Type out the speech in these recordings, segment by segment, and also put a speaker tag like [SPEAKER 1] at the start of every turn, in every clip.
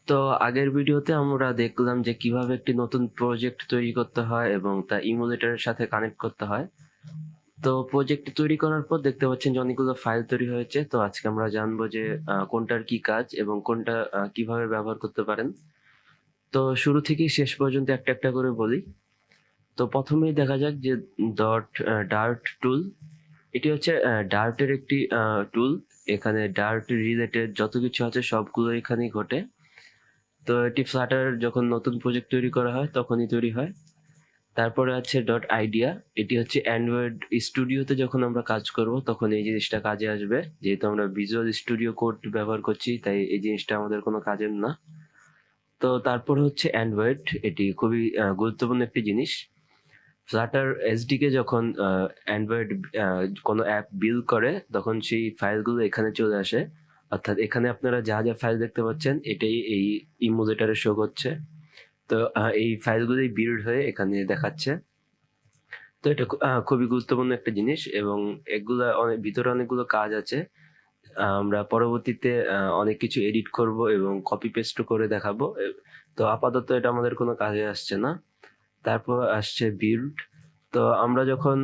[SPEAKER 1] তো আগের ভিডিওতে আমরা দেখলাম যে কিভাবে একটি নতুন প্রজেক্ট তৈরি করতে হয় এবং তা ইমুলেটরের সাথে কানেক্ট করতে হয়। তো প্রজেক্ট তৈরি করার পর দেখতে পাচ্ছেন যে অনেকগুলো ফাইল তৈরি হয়েছে। তো আজকে আমরা জানবো যে কোনটার কি কাজ এবং কোনটা কিভাবে ব্যবহার করতে পারেন। তো শুরু থেকেই শেষ পর্যন্ত একটা একটা করে বলি। তো প্রথমেই দেখা যাক যে ডার্ট টুল। এটি হচ্ছে ডার্টের একটি টুল। এখানে ডার্ট রিলেটেড যত কিছু আছে সবগুলো এখানেই ঘটে। তো এটি ফ্লাটার যখন নতুন প্রজেক্ট তৈরি করা হয় তখনই তৈরি হয়। তারপরে আছে ডট আইডিয়া। এটি হচ্ছে অ্যান্ড্রয়েড স্টুডিওতে যখন আমরা কাজ করব তখন এই জিনিসটা কাজে আসবে। যেহেতু আমরা ভিজুয়াল স্টুডিও কোড ব্যবহার করছি তাই এই জিনিসটা আমাদের কোনো কাজের না। তো তারপর হচ্ছে অ্যান্ড্রয়েড। এটি খুবই গুরুত্বপূর্ণ একটি জিনিস। ফ্লাটার এসডিকে যখন অ্যান্ড্রয়েড কোনো অ্যাপ বিল্ড করে তখন সেই ফাইলগুলো এখানে চলে আসে। অর্থাৎ এখানে আপনারা যা যা ফাইল দেখতে পাচ্ছেন এটাই এই ইমুলেটরে শো করছে। তো এই ফাইলগুলোই বিল্ড হয়ে এখানে দেখাচ্ছে। তো এটা খুবই গুরুত্বপূর্ণ একটা জিনিস এবং এগুলা ভিতরে অনেকগুলো কাজ আছে। আমরা পরবর্তীতে অনেক কিছু এডিট করব এবং কপি পেস্ট করে দেখাবো। তো আপাতত এটা আমাদের কোনো কাজে আসছে না। তারপর আসছে বিল্ড। তো আমরা যখন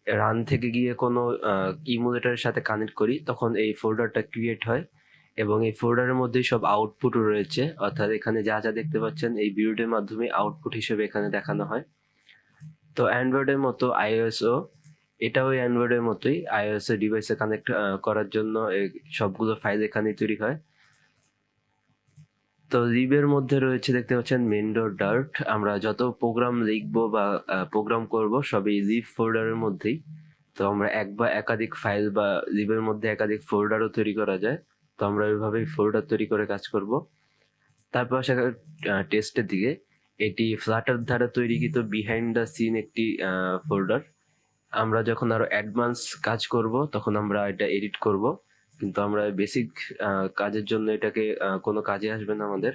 [SPEAKER 1] রান থেকে গিয়ে কোনো ইমুলেটরের সাথে কানেক্ট করি তখন এই ফোল্ডারটা ক্রিয়েট হয় এবং এই ফোল্ডারের মধ্যেই সব আউটপুটও রয়েছে। অর্থাৎ এখানে যা যা দেখতে পাচ্ছেন এই বিল্ডের মাধ্যমে আউটপুট হিসেবে এখানে দেখানো হয়। তো অ্যান্ড্রয়েডের মতো আইওএসও এটাও অ্যান্ড্রয়েডের মতোই আইওএস এর ডিভাইসে কানেক্ট করার জন্য সবগুলো ফাইল এখানে তৈরি হয়। তো লিবের মধ্যে রয়েছে দেখতে পাচ্ছেন মেন ডট ডার্ট। আমরা যত প্রোগ্রাম লিখবো বা প্রোগ্রাম করব সবই লিব ফোল্ডারের মধ্যেই। তো আমরা এক বা একাধিক ফাইল বা লিবের মধ্যে একাধিক ফোল্ডারও তৈরি করা যায়। তো আমরা ওইভাবেই ফোল্ডার তৈরি করে কাজ করব। তারপর আসা টেস্টের দিকে। এটি ফ্লাটার দ্বারা তৈরিকৃত বিহাইন্ড দ্য সিন একটি ফোল্ডার। আমরা যখন আরো অ্যাডভান্স কাজ করব তখন আমরা এটা এডিট করব, কিন্তু আমরা বেসিক কাজের জন্য এটাকে কোনো কাজে আসবে না আমাদের।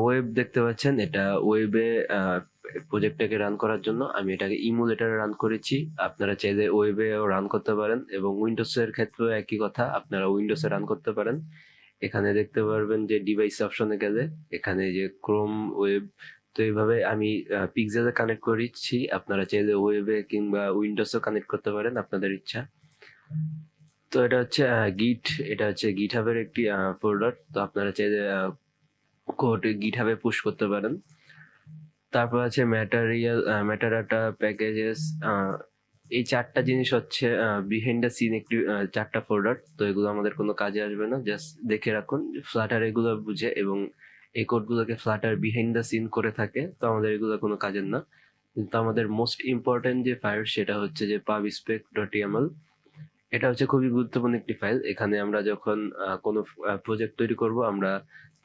[SPEAKER 1] ওয়েব দেখতে পাচ্ছেন, এটা ওয়েবে প্রজেক্টটাকে রান করার জন্য আমি এটাকে ইমুলেটারে রান করেছি। আপনারা চাইলে ওয়েবেও রান করতে পারেন এবং উইন্ডোজের ক্ষেত্রেও একই কথা, আপনারা উইন্ডোজে রান করতে পারেন। এখানে দেখতে পারবেন যে ডিভাইস অপশনে গেলে এখানে যে ক্রোম ওয়েব। তো এইভাবে আমি পিক্সেলে কানেক্ট করেছি, আপনারা চাইলে ওয়েবে কিংবা উইন্ডোজও কানেক্ট করতে পারেন আপনাদের ইচ্ছা। তো এটা হচ্ছে এটা হচ্ছে গিটহাবের একটি ফোল্ডার। তো আপনারা চাইলে কোড গিটহাবে পুশ করতে পারেন। তারপর আছে মেটাডাটা প্যাকেজেস। এই চারটা জিনিস হচ্ছে বিহাইন্ড দ্য সিন একটি চারটা ফোল্ডার। তো এগুলো আমাদের কোনো কাজে আসবে না, জাস্ট দেখে রাখুন। ফ্লাটার এগুলো বুঝে এবং এই কোডগুলোকে ফ্লাটার বিহাইন্ড দ্য সিন করে থাকে, তো আমাদের এগুলো কোনো কাজের না। কিন্তু আমাদের মোস্ট ইম্পর্টেন্ট যে ফাইল সেটা হচ্ছে যে pubspec.yaml। এটা হচ্ছে খুবই গুরুত্বপূর্ণ একটি ফাইল। এখানে আমরা যখন কোনো প্রজেক্ট তৈরি করব আমরা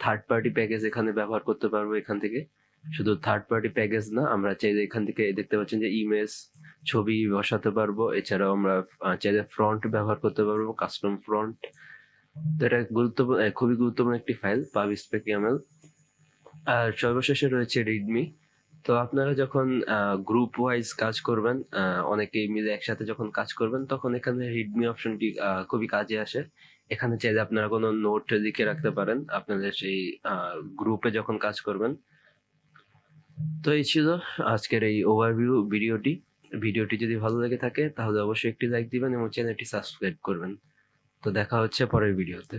[SPEAKER 1] থার্ড পার্টি প্যাকেজ এখানে ব্যবহার করতে পারবো। এখান থেকে শুধু থার্ড পার্টি প্যাকেজ না, আমরা চাইলে এখান থেকে দেখতে পাচ্ছেন যে ইমেজ ছবি বসাতে পারবো। এছাড়াও আমরা চাইলে ফ্রন্ট ব্যবহার করতে পারবো, কাস্টম ফ্রন্ট। তো এটা খুবই গুরুত্বপূর্ণ একটি ফাইল pubspec.yaml। আর সর্বশেষে রয়েছে রিডমি। তো আপনারা যখন গ্রুপ ওয়াইজ কাজ করবেন, অনেকেই মিলে একসাথে যখন কাজ করবেন তখন এখানে রিডমি অপশনটি খুবই কাজে আসে। এখানে চাইলে আপনারা কোনো নোট লিখে রাখতে পারেন আপনাদের সেই গ্রুপে যখন কাজ করবেন। তো এই ছিল আজকের এই ওভারভিউ ভিডিওটি। ভিডিওটি যদি ভালো লেগে থাকে তাহলে অবশ্যই একটি লাইক দিবেন এবং চ্যানেলটি সাবস্ক্রাইব করবেন। তো দেখা হচ্ছে পরের ভিডিওতে।